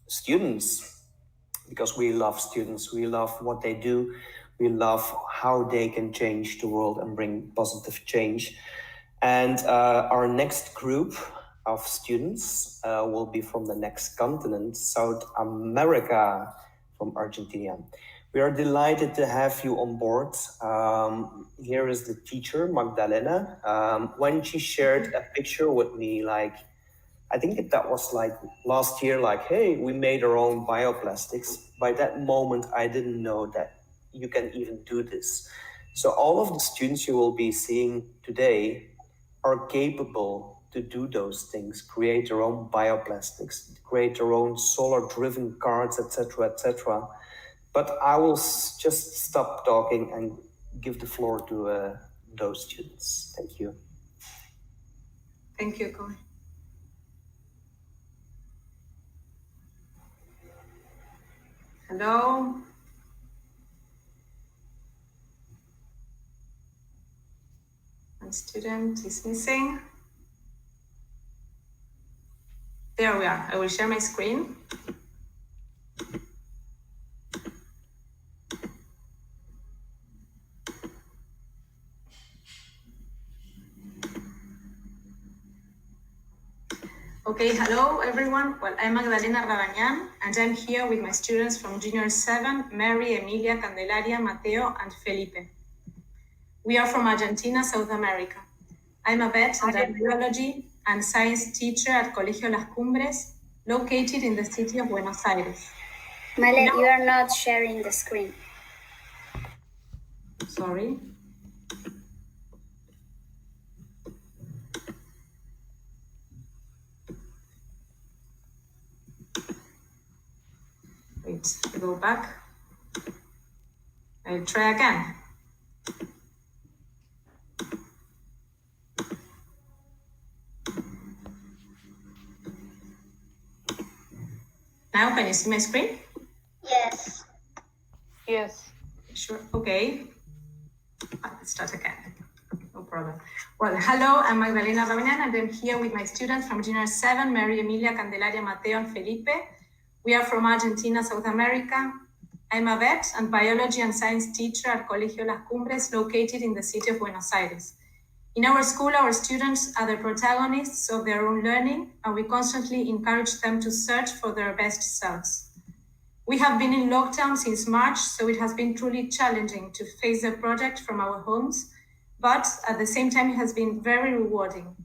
students, because we love students. We love what they do. We love how they can change the world and bring positive change. And our next group of students will be from the next continent, South America, from Argentina. We are delighted to have you on board. Here is the teacher, Magdalena. When she shared a picture with me, like, I think that was like last year, like, hey, we made our own bioplastics. By that moment, I didn't know that you can even do this. So all of the students you will be seeing today are capable to do those things, create their own bioplastics, create their own solar-driven cars, etc., etc. But I will just stop talking and give the floor to those students. Thank you. Thank you, Koen. Hello. One student is missing. There we are. I will share my screen. Okay, hello everyone. Well, I'm Magdalena Rabañán, and I'm here with my students from Junior 7, Mary, Emilia, Candelaria, Mateo, and Felipe. We are from Argentina, South America. I'm a vet and a biology and science teacher at Colegio Las Cumbres, located in the city of Buenos Aires. Male, you are not sharing the screen. Sorry. Wait, go back. I'll try again. Now, can you see my screen? Yes. Yes. Sure. Okay. Let's start again. No problem. Well, hello, I'm Magdalena Rabañán, and I'm here with my students from Junior 7, Mary, Emilia, Candelaria, Mateo, and Felipe. We are from Argentina, South America. I'm a vet and biology and science teacher at Colegio Las Cumbres, located in the city of Buenos Aires. In our school, our students are the protagonists of their own learning, and we constantly encourage them to search for their best selves. We have been in lockdown since March, so it has been truly challenging to face the project from our homes, but at the same time, it has been very rewarding.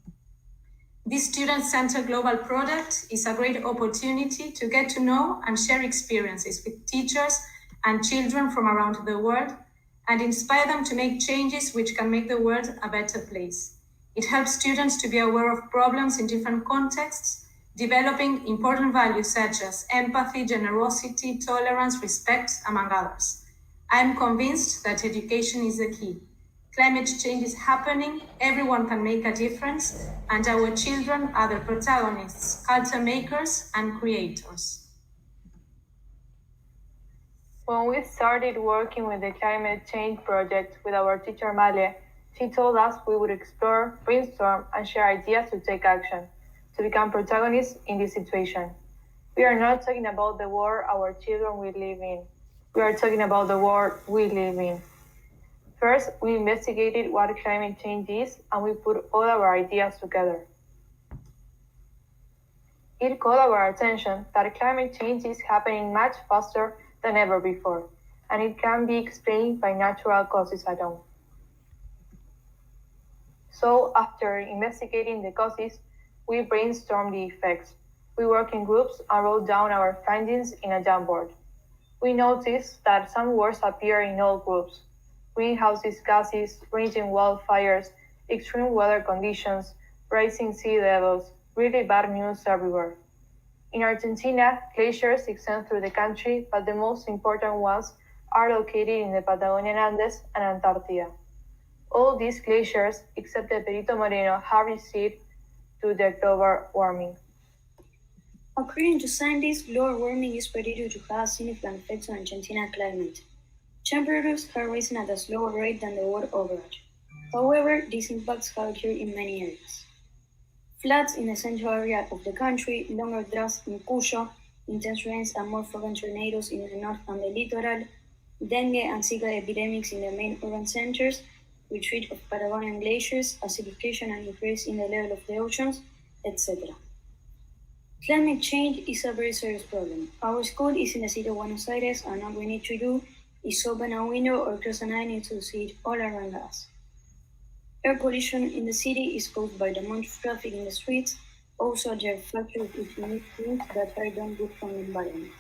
This student-centered global project is a great opportunity to get to know and share experiences with teachers and children from around the world, and inspire them to make changes which can make the world a better place. It helps students to be aware of problems in different contexts, developing important values such as empathy, generosity, tolerance, respect, among others. I am convinced that education is the key. Climate change is happening, everyone can make a difference, and our children are the protagonists, culture makers, and creators. When we started working with the climate change project with our teacher Male, she told us we would explore, brainstorm, and share ideas to take action, to become protagonists in this situation. We are not talking about the world our children will live in. We are talking about the world we live in. First, we investigated what climate change is, and we put all our ideas together. It caught our attention that climate change is happening much faster than ever before, and it can be explained by natural causes alone. So after investigating the causes, we brainstormed the effects. We worked in groups and wrote down our findings in a Jamboard. We noticed that some words appear in all groups: greenhouse gases, raging wildfires, extreme weather conditions, rising sea levels, really bad news everywhere. In Argentina, glaciers extend through the country, but the most important ones are located in the Patagonian Andes and Antarctica. All these glaciers, except the Perito Moreno, have receded due to global warming. According to scientists, global warming is predicted to have significant effects on Argentina's climate. Temperatures have risen at a slower rate than the world average. However, these impacts have occurred in many areas. Floods in the central area of the country, longer droughts in Cuyo, intense rains and more frequent tornadoes in the north and the littoral, dengue and Zika epidemics in the main urban centers, retreat of Patagonian glaciers, acidification and increase in the level of the oceans, etc. Climate change is a very serious problem. Our school is in the city of Buenos Aires, and all we need to do is open a window or close an eye to see it all around us. Air pollution in the city is caused by the amount of traffic in the streets. Also, there are factors which emit fumes that are not good for the environment.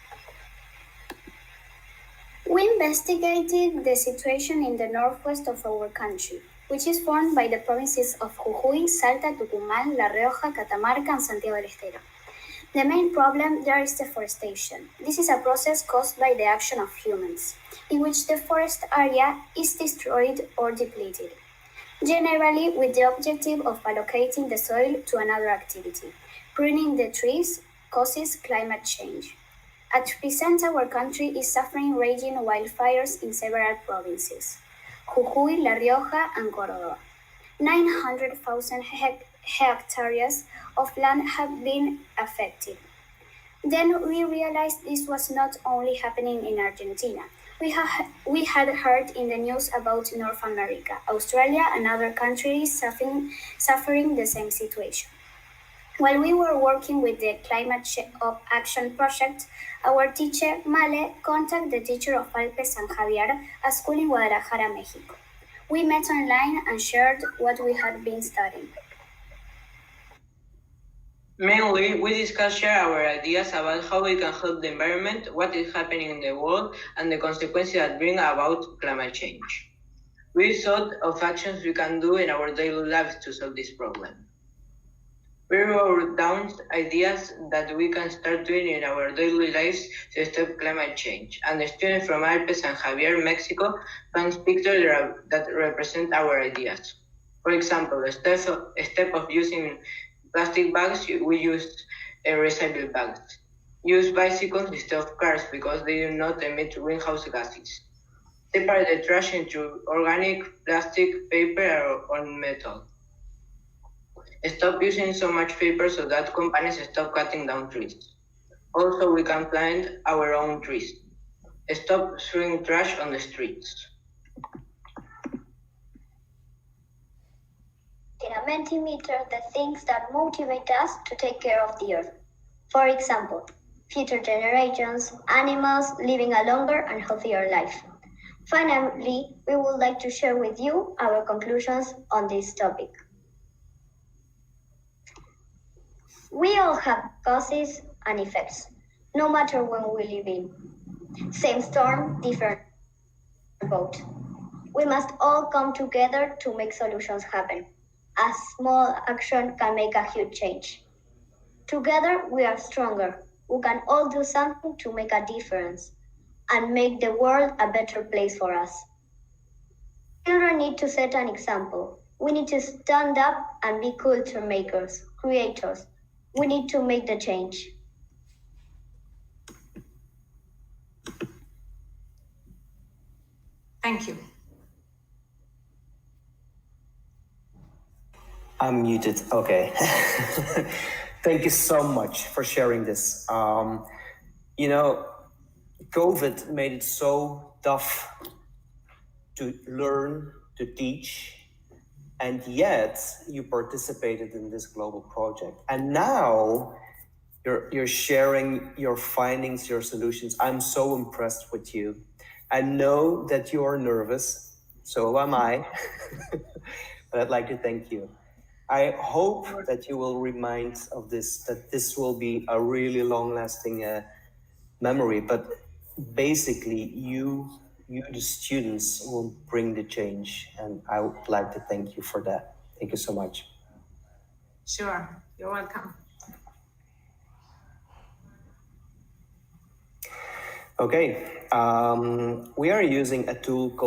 We investigated the situation in the northwest of our country, which is formed by the provinces of Jujuy, Salta, Tucumán, La Rioja, Catamarca, and Santiago del Estero. The main problem there is deforestation. This is a process caused by the action of humans, in which the forest area is destroyed or depleted, generally with the objective of allocating the soil to another activity. Pruning the trees causes climate change. At present, our country is suffering raging wildfires in several provinces: Jujuy, La Rioja, and Córdoba. 900,000 hectares of land have been affected. Then we realized this was not only happening in Argentina. We had heard in the news about North America, Australia, and other countries suffering the same situation. While we were working with the Climate Action Project, our teacher, Male, contacted the teacher of Alpe San Javier, a school in Guadalajara, Mexico. We met online and shared what we had been studying. Mainly, we share our ideas about how we can help the environment, what is happening in the world, and the consequences that bring about climate change. We thought of actions we can do in our daily lives to solve this problem. We wrote down ideas that we can start doing in our daily lives to stop climate change, and the students from Alpe San Javier, Mexico, found pictures that represent our ideas. For example, instead of using plastic bags, we use recycled bags. Use bicycles instead of cars because they do not emit greenhouse gases. Separate the trash into organic, plastic, paper, or metal. Stop using so much paper so that companies stop cutting down trees. Also, we can plant our own trees. Stop throwing trash on the streets. In a Mentimeter, the things that motivate us to take care of the earth. For example, future generations, animals living a longer and healthier life. Finally, we would like to share with you our conclusions on this topic. We all have causes and effects, no matter when we live in. Same storm, different boat. We must all come together to make solutions happen. A small action can make a huge change. Together, we are stronger. We can all do something to make a difference and make the world a better place for us. Children need to set an example. We need to stand up and be culture makers, creators. We need to make the change. Thank you. I'm muted. Okay. Thank you so much for sharing this. COVID made it so tough to learn, to teach, and yet you participated in this global project. And now you're sharing your findings, your solutions. I'm so impressed with you. I know that you are nervous, so am I, but I'd like to thank you. I hope that you will remind of this, that this will be a really long-lasting memory, but basically you, the students, will bring the change, and I would like to thank you for that. Thank you so much. Sure, you're welcome. Okay, we are using a tool called